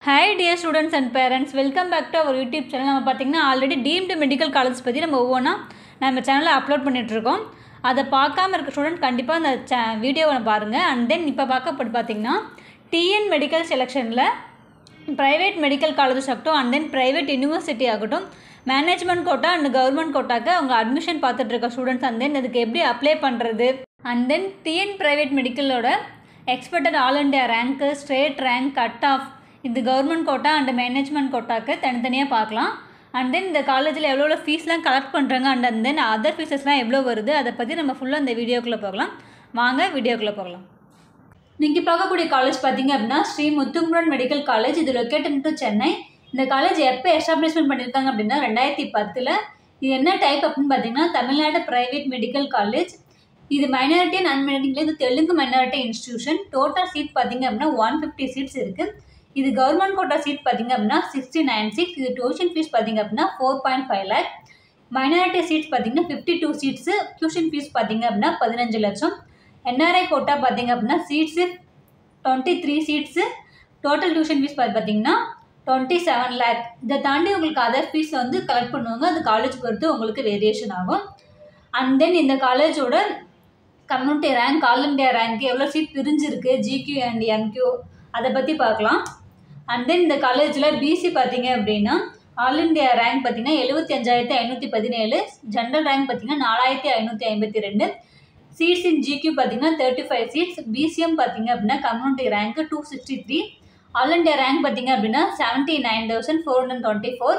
Hi dear students and parents, welcome back to our YouTube channel. நம்ம பார்த்தீங்கன்னா already deemed medical college பற்றி நம்ம ஒவ்வொன்றா நம்ம சேனலில் அப்லோட் பண்ணிகிட்ருக்கோம். அதை பார்க்காம இருக்க ஸ்டூடெண்ட் கண்டிப்பாக அந்த வீடியோவை பாருங்கள். அண்ட் தென் இப்போ பார்த்தீங்கன்னா டிஎன் மெடிக்கல் செலெக்ஷனில் ப்ரைவேட் மெடிக்கல் காலேஜஸ் ஆகட்டும் அண்ட் தென் ப்ரைவேட் யூனிவர்சிட்டி ஆகட்டும் மேனேஜ்மெண்ட் கோட்டா அண்ட் கவர்மெண்ட் கோட்டாக்கு அவங்க அட்மிஷன் பார்த்துட்ருக்க ஸ்டூடெண்ட்ஸ் அண்ட் தென் அதுக்கு எப்படி அப்ளை பண்ணுறது அண்ட் தென் டிஎன் ப்ரைவேட் மெடிக்கலோட எக்ஸ்பெக்டட் ஆல் இண்டியா ரேங்க்கு ஸ்டேட் ரேங்க் கட் ஆஃப் இந்த கவர்மெண்ட் கோட்டா அண்ட் மேனேஜ்மெண்ட் கோட்டாக்கு தனித்தனியாக பார்க்கலாம். அண்ட் தென் இந்த காலேஜில் எவ்வளோ ஃபீஸ்லாம் கலெக்ட் பண்ணுறாங்க அண்ட் தென் அதர் ஃபீஸஸ்லாம் எவ்வளோ வருது அதை பற்றி நம்ம ஃபுல்லாக இந்த வீடியோக்குள்ளே போகலாம். வாங்க வீடியோக்குள்ளே போகலாம். நீங்கள் பார்க்கக்கூடிய காலேஜ் பார்த்தீங்க அப்படின்னா ஸ்ரீ முத்துக்குமரன் மெடிக்கல் காலேஜ். இது லொக்கேட்டட் டு சென்னை. இந்த காலேஜ் எப்போ எஸ்டாப்ளிஷ்மெண்ட் பண்ணியிருக்காங்க அப்படின்னா 2010. இது என்ன டைப் அப்படின்னு பார்த்தீங்கன்னா தமிழ்நாடு ப்ரைவேட் மெடிக்கல் காலேஜ். இது மைனாரிட்டி அண்ட் அன்மைனாரிட்டியில் இது Telugu minority institution. Total seat பார்த்தீங்க அப்படின்னா 150 சீட்ஸ் இருக்குது. இது கவர்மெண்ட் கோட்டா சீட் பார்த்தீங்க அப்படின்னா 69 சீட்ஸ். இது டியூஷன் ஃபீஸ் பார்த்தீங்க அப்படின்னா 4.5 lakh. மைனாரிட்டி சீட்ஸ் பார்த்தீங்கன்னா 52 சீட்ஸு. டியூஷன் ஃபீஸ் பார்த்தீங்க அப்படின்னா 15 லட்சம். என்ஆர்ஐ கோட்டா பார்த்தீங்க அப்படின்னா seats 23 seats. Total tuition fees பார்த்தீங்கன்னா 27 lakh. இதை தாண்டி உங்களுக்கு அதர் ஃபீஸ் வந்து கலெக்ட் பண்ணுவாங்க. அது காலேஜ் பொறுத்து உங்களுக்கு வேரியேஷன் ஆகும். அண்ட் தென் இந்த காலேஜோட community rank all India rank எவ்வளோ சீட் பிரிஞ்சிருக்கு ஜிக்யூ அண்ட் எம்கியூ அதை பற்றி பார்க்கலாம். அண்ட் தென் இந்த காலேஜில் பிசி பார்த்தீங்க அப்படின்னா ஆல் இண்டியா ரேங்க் பார்த்தீங்கன்னா 75,517. ஜென்ரல் ரேங்க் பார்த்தீங்கன்னா 4,552. சீட்ஸ் இன் ஜிக்யூ பார்த்தீங்கன்னா 35 சீட்ஸ். பிசிஎம் பார்த்தீங்க அப்படின்னா community rank 263. All India rank பார்த்தீங்க அப்படின்னா 79,424.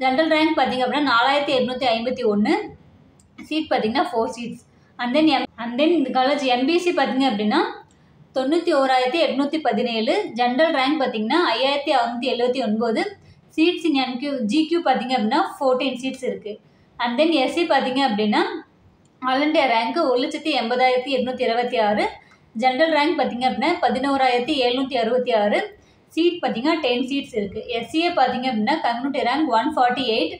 ஜென்ரல் ரேங்க் பார்த்தீங்க அப்படின்னா 4,851. சீட் பார்த்தீங்கன்னா 4 சீட்ஸ். அண்ட் தென் இந்த காலேஜ் எம்பிசி பார்த்தீங்க அப்படின்னா 91,817. ஜென்ரல் ரேங்க் பார்த்தீங்கன்னா 5,679. சீட்ஸ் இன் ஜிக்யூ பார்த்தீங்க அப்படின்னா 14 சீட்ஸ் இருக்குது. அண்ட் தென் எஸ்சி பார்த்தீங்க அப்படின்னா all India rank 1,80,826. General rank பார்த்தீங்க அப்படின்னா 11,766. சீட் பார்த்தீங்கன்னா 10 சீட்ஸ் இருக்குது. எஸ்சிஏ பார்த்தீங்க அப்படின்னா community rank 148.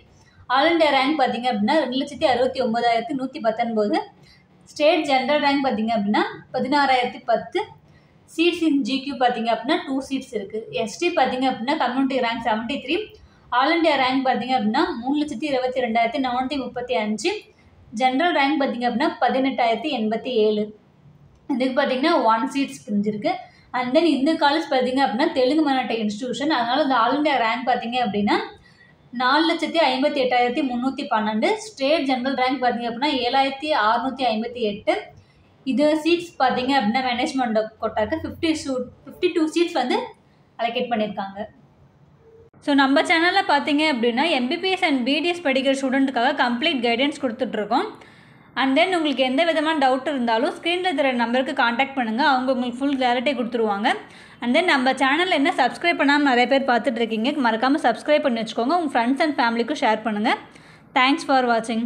All India rank பார்த்தீங்க அப்படின்னா 2,69,119. ஸ்டேட் ஜென்ரல் ரேங்க் பார்த்தீங்க அப்படின்னா 16,010. சீட்ஸ் இன் ஜிக்யூ பார்த்தீங்க அப்படின்னா 2 சீட்ஸ் இருக்குது. எஸ்டி பார்த்தீங்க அப்படின்னா community rank 73. All India rank பார்த்தீங்க அப்படின்னா 3,22,435. ஜென்ரல் ரேங்க் பார்த்தீங்க அப்படின்னா 18,087. இதுக்கு பார்த்தீங்கன்னா 1 சீட்ஸ் பிரிஞ்சிருக்கு. அண்ட் தென் இந்த காலேஜ் பார்த்தீங்க அப்படின்னா தெலுங்கு மைனாரிட்டி இன்ஸ்டியூஷன். அதனால் இந்த ஆல் இண்டியா ரேங்க் பார்த்தீங்க அப்படின்னா 4,58,312. ஸ்டேட் ஜென்ரல் ரேங்க் பார்த்தீங்க அப்படின்னா 7,658. இது சீட்ஸ் பார்த்தீங்க அப்படின்னா மேனேஜ்மெண்ட் கோட்டாக்கு 52 சீட்ஸ் வந்து அலோகேட் பண்ணியிருக்காங்க. ஸோ நம்ம சேனலில் பார்த்தீங்க அப்படின்னா எம்பிபிஎஸ் அண்ட் பிடிஎஸ் படிக்கிற ஸ்டூடெண்ட்டுக்காக கம்ப்ளீட் கைடன்ஸ் கொடுத்துட்ருக்கோம். அண்ட் தென் உங்களுக்கு எந்த விதமான டவுட் இருந்தாலும் ஸ்க்ரீனில் தர நம்பருக்கு காண்டாக்ட் பண்ணுங்கள். அவங்க உங்களுக்கு ஃபுல் கிளாரிட்டி கொடுத்துருவாங்க. அண்ட் தென் நம்ம சேனலில் என்ன சப்ஸ்கிரைப் பண்ணாமல் நிறைய பேர் பார்த்துட்ருக்கீங்க. மறக்காமல் சப்ஸ்கிரைப் பண்ணி வச்சுக்கோங்க. உங்கள் ஃப்ரெண்ட்ஸ் அண்ட் ஃபேமிலிக்கும் ஷேர் பண்ணுங்கள். தேங்க்ஸ் ஃபார் வாட்சிங்.